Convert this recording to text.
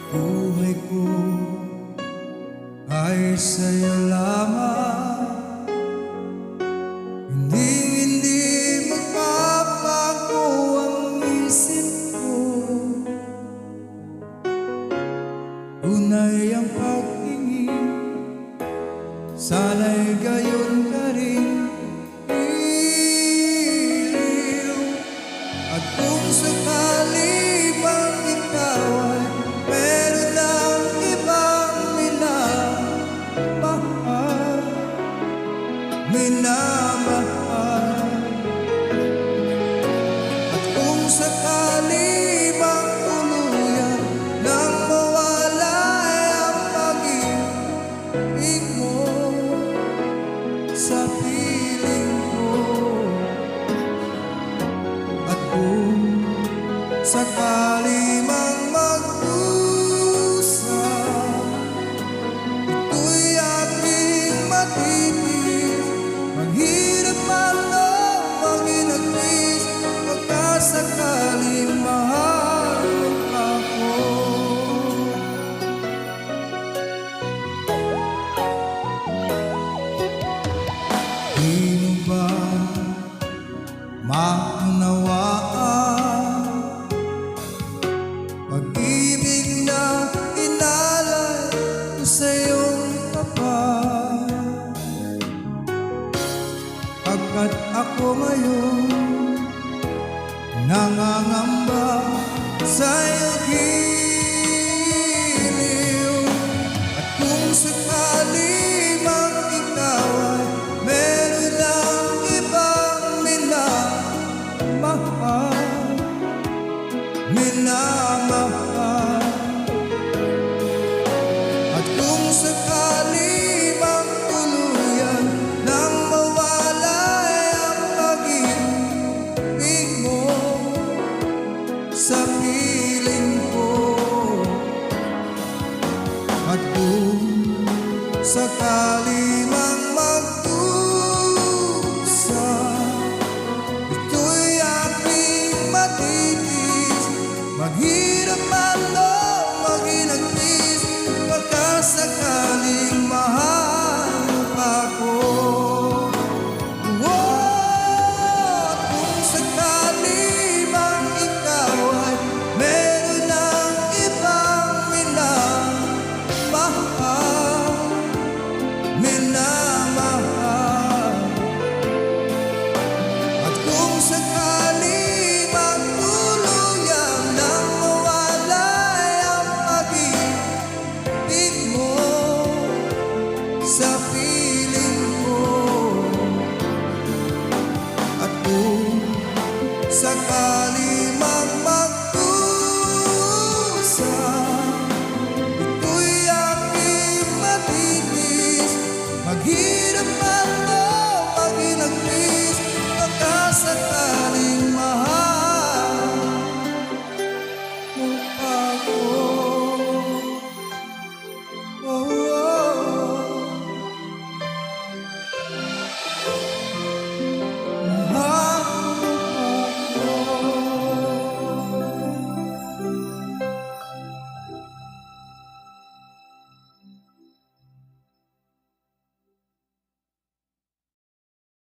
Buhay ko ay sa'yo lamang, hindi magpapago ang isip ko. Tunay ang pagtingin, sana'y gayon ka rin. At kung sakali bang ikaw ay meron ng ibang minamahal, at kung sakali bang tuluyan nang mawala ang pag-ibig mo sa piling ko, at kung sakali mang magdusa, ito'y aking matitis. Maghirap man o maginagpis, pagkasakaling mahal ako. Di mo ba maunawaan pag-ibig na inalay ko sa iyong tapat? Pagkat ako ngayon nangangamba sa iyong giliw, at kung sakali mang ikaw ay meron lang ibang minamahal, at kung sakali mang tuluyan nang mawala ang pag-ibig mo sa piling ko, at kung sakali mang magdusa, ito'y aking matitis. Maghirap man o maginagpis, pagkasakaling mahal pa ko. At kung sakali bang ikaw ay meron ng ibang minamahal, at kung sakali bang tuluyan nang mawala ang pag-ibig mo sa piling ko, at kung sakali mang magdusa,